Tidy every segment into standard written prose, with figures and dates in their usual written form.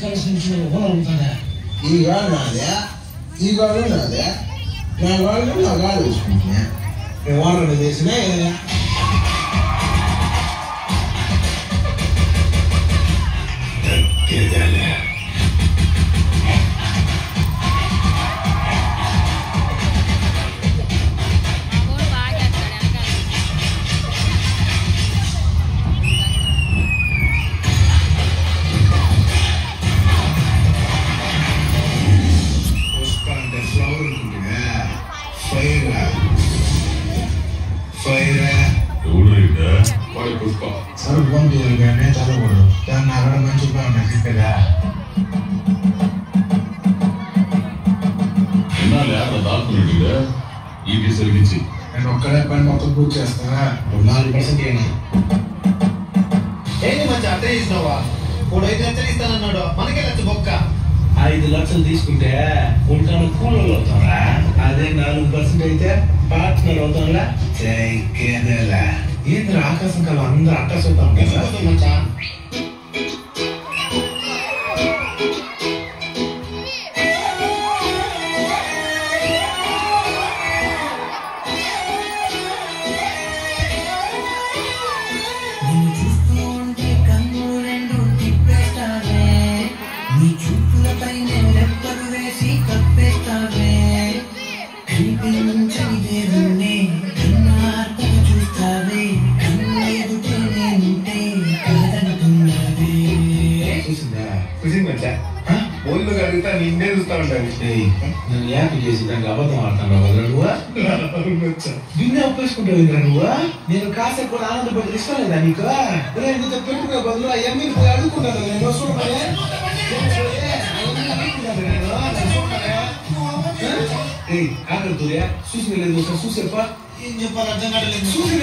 కలిసి అడుగుతాడా ఈ గాడు నాదే ఈ గాడు నాదే నా గాడు నా గాడు వేసుకుంటున్నా నేను ఓనర్ చేసినా ఏదైనా సరే ఫోన్ చేయాలి కానీ చదవకూడదు దాన్ని అక్కడ మంచిగా ఉన్నాయి చెప్పేదా నేను ఒక్కడే పని మొత్తం పూర్తి చేస్తానా 4% అయినా ఏంటి మంచి అట్టే ఇచ్చినావా 5 లక్షలు ఇస్తానన్నాడు మనకే లక్ష బొక్క 5 లక్షలు తీసుకుంటే ఉంటాను కూలీలు అవుతారా అదే 4% అయితే పార్ట్నర్ అవుతాంలా చైకేదేలా ఏంద్ర ఆకాశం కాలం అందరూ అట్టేస్తాం కదా మంచా ఒళ్ళు కడిగితే నిన్నే చూస్తా ఉంటాను నేను యాపీ చేసి దానికి అబద్ధం ఆడుతాను కదా నువ్వు నిన్నే ఒప్పేసుకుంటావు ఇంద్ర నువ్వు నేను కాసేపు కూడా ఆనందపడి ఇష్టం లేదా నీకు నీతో పెట్టుకునే బదులు అవన్నీ పోయి అడుగుకుంటాను నేను చూడమనే ఆకలి తోయా చూసి లేదు చూసేప్ప ఏం చెప్పాలి అర్థం కావట్లేదు చూసి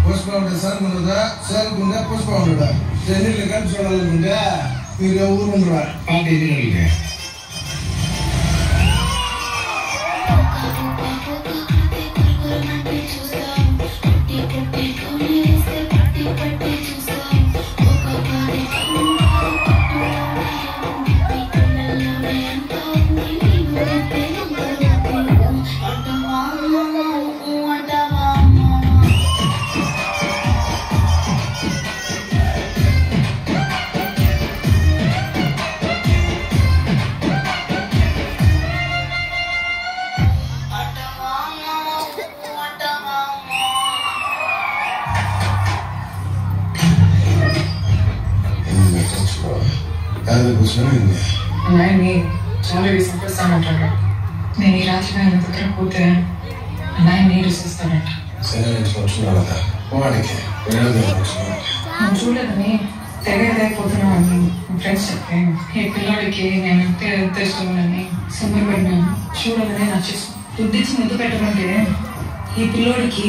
పుష్ప సరుకుంటుందా సరుకుందా పుష్ప ఉండదా రెండింటిని కలిపి చూడాలనుకుంటే మీరు ఊరు ఉండరా పార్టీ తినగలిగే అన్నయ్యని చాలా విసిగిస్తానంటాడు నేను ఈ రాత్రి ఆయన దగ్గర పోతే అన్నయ్యని రిసిస్తానంట సరే నువ్వు చూడదని తెగైపోతున్నావు అని ఫ్రెండ్స్ చెప్పి ఈ పిల్లాడికి నేను ఎంత ఇష్టమని సంబరపడినాను చూడాలని నా చేసి బుద్ధిచ్చి ముద్దు పెట్టమంటే ఈ పిల్లోడికి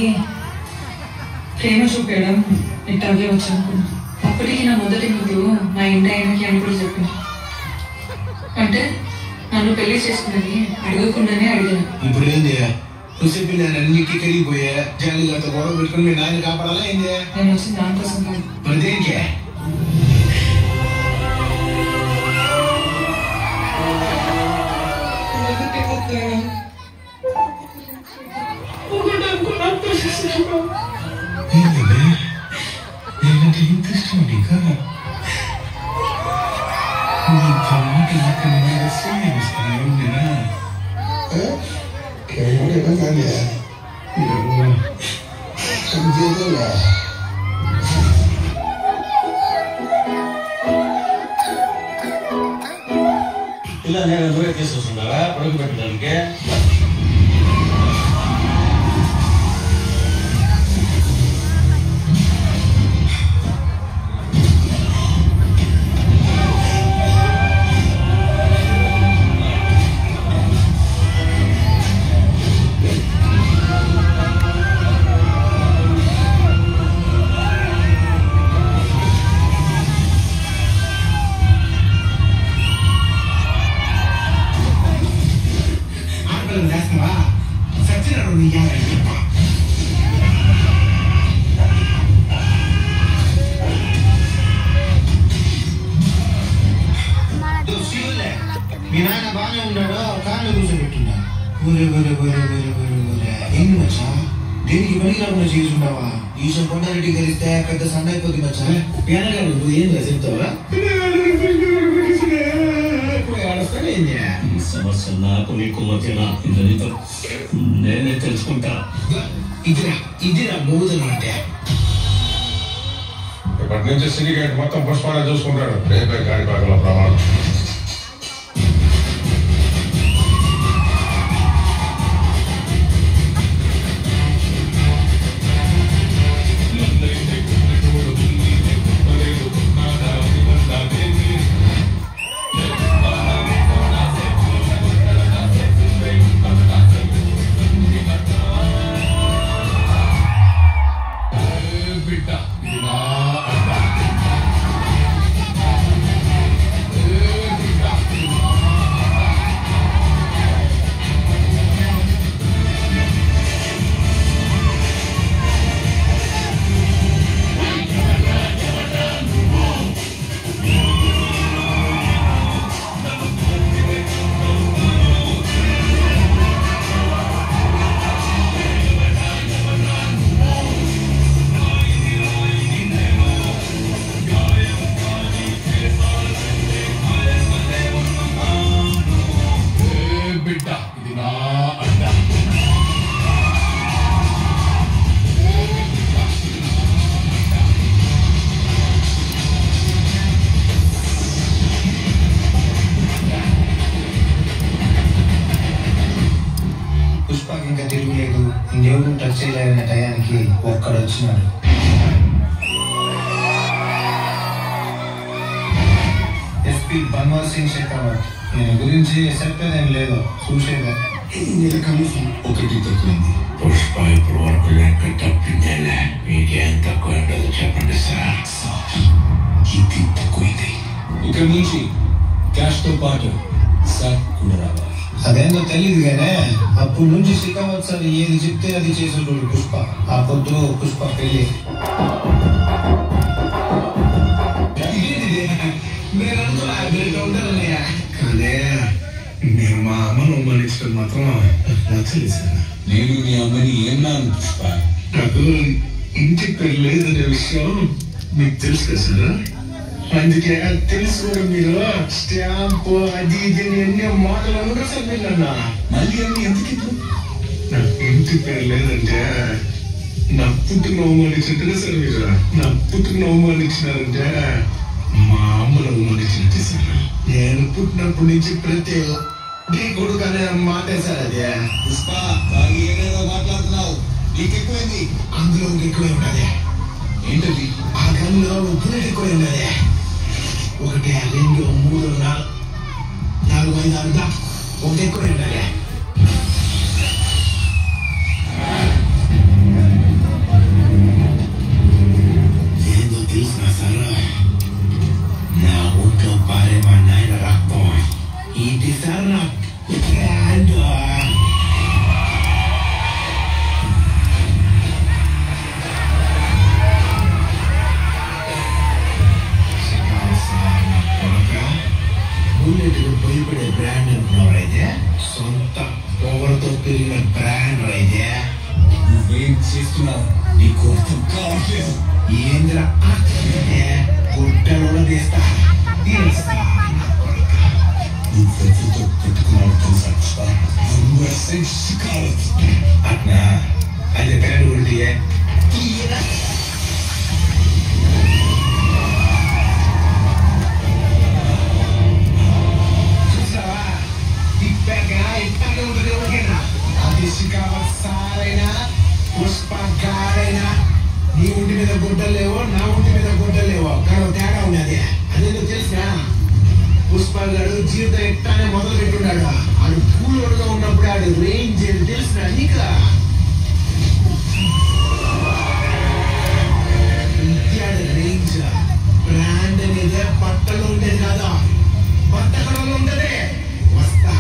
ప్రేమ చూపేయడం ఇట్టాగే వచ్చనుకున్నా అప్పటికి నా మొదటి ముందు మా ఇంటి ఆయనకి అని కూడా చెప్పింది అంటే నన్ను పెళ్లి చేసుకున్నది అడగకుండానే అడిగాను ఇప్పుడు ఏంది నువ్వు నేను అన్నిటికీ కరిగిపోయా జాలీలతో గొడవ పెట్టుకుని మీ నాయన కాపాడాలా ఏంది నేను వచ్చింది దానికోసం కాదు మరి దేనికే నేనంటే ఇంత ఇష్టం నీకా ఇలా నేను దూరం తీసుకొస్తున్నారా ఉడక పెట్టడానికి మీ నాయన బాగానే ఉన్నాడు, కార్లో కూర్చోబెట్టున్నా. ఊరే ఊరే ఊరే ఊరే ఊరే ఊరే ఏంటి మచ్చా, దేనికి పనికి రాకుండా చేసుకుంటావా? ఈశ్వర్ కొండారెడ్డి కలిస్తే పెద్ద సండ అయిపోతుంది మచ్చా. పేనగాడు నువ్వు ఏం చెప్తావా? ఈ సమస్య నాకు నీకు మధ్యన ఇదంతా నేనే తెలుసుకుంటా. ఇదిరా మోదలు అంటే ఇప్పటి నుంచి సిండికేట్ మొత్తం పుష్పాన్ని చూసుకుంటాడు. రేపే కాణిపాకల ప్రమాణం. పుష్పకి ఇంకా తిరుగులేదు, ఇంకెవరు టచ్ చేయలేదనే టయానికి ఒక్కడు వచ్చినాడు. ఎస్పీ బన్వర్ సింగ్ షెకావత్. ఈయన గురించి చెప్పేదేం లేదు, చూసేదే. కనీసం ఒకటి తక్కువైంది. పుష్ప ఇప్పుడు వరకు లెక్క తప్పిందేలే. మీకేం తక్కువ ఉండదు చెప్పండి సార్. ఇది తక్కువైంది. ఇక్కడ నుంచి క్యాష్ తో పాటు సార్ కూడా రావాలి. అదేందో తెలియదు కానీ అప్పటి నుంచి షెకావత్ సార్ ఏది చెప్తే అది చేసేటోడు పుష్ప. ఆ పొద్దు పుష్ప పెళ్లి. అదే నేను మా అమ్మను అమ్మనిచ్చడం మాత్రం నచ్చలేదు సార్. నేను మీ అమ్మని ఏమన్నాను పుష్ప? నాకు ఇంటి పేరు లేదనే విషయం మీకు తెలుసు కదా సార్. అందుకే తెలుసుకోండి మీరు స్టాంపు అది ఇది అన్ని మాటలు అనుకుంటారు సార్. మీరు అన్న మళ్ళీ అన్ని ఎందుకు ఇప్పుడు? నాకు ఇంటి పేరు లేదంటే నా పుట్టుకుని అవమానించినట్టుగా సార్. మీరు నా పుట్టుకుని అవమానించినారంటే మా అమ్మను అవమానించినట్టే సార్. నేను పుట్టినప్పటి నుంచి ప్రతి నీ కొడుకు అనే మాటే సార్. అదే పుష్ప ఏదైనా మాట్లాడుతున్నావు, నీకు ఎక్కువైంది. అందులో ఎక్కువై ఉన్నది ఏంటది? ఆ గన్లో బుల్లెట్ ఎక్కువై ఉన్నది. 1 2 3 4 5 6 ఒకటి ఎక్కువై ఉన్నది. ఏందో తెలుసునా సార్, నా ఒంట్లో పారే మా నాయన రక్తం. ఇది సార్ నా బ్రాండ్. బుల్లెట్ భయపడే బ్రాండ్ అంటున్నారు. అయితే సొంత పొగరతో పెరిగిన బ్రాండ్ అయితే నువ్వేం చేస్తున్నావు నీకు అర్థం కావట్లేదు. ఏంద్ర గుట్టలో తీస్తా నువ్వెవరితో పెట్టుకున్నావు తెలుసా? అట్నా అది బ్రాండ్ కొడితే చూసావా? ఇప్పగా ఇప్పగా ఉంటుంది. ఓకేనా? అది షెకావత్ సారైనా పుష్ప గారైనా నీ ఒంటి మీద గుడ్డలు లేవో, నా ఒంటి మీద గుడ్డలు లేవో, కానీ తేడా ఉన్నది. అదేందో తెలుసా? పుష్ప గారు జీవితం ఎట్టానే మొదలు పెట్టున్నాడు. ఆడు కూలోడుగా ఉన్నప్పుడు ఆడు రేంజ్ తెలిసిన నీకు రేంజ్ బ్రాండ్ అనేది బట్టలు ఉండేది కాదా, బట్టకడలో ఉండదే. వస్తా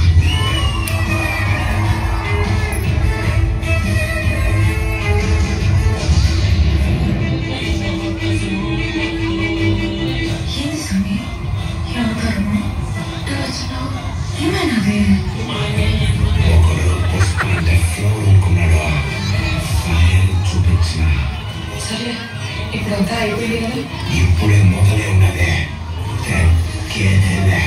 ఏంది స్వామి, ఈ అవతారము? వచ్చినావు ఇప్పుడే మొదలే ఉన్నదే తగ్గేదేలే.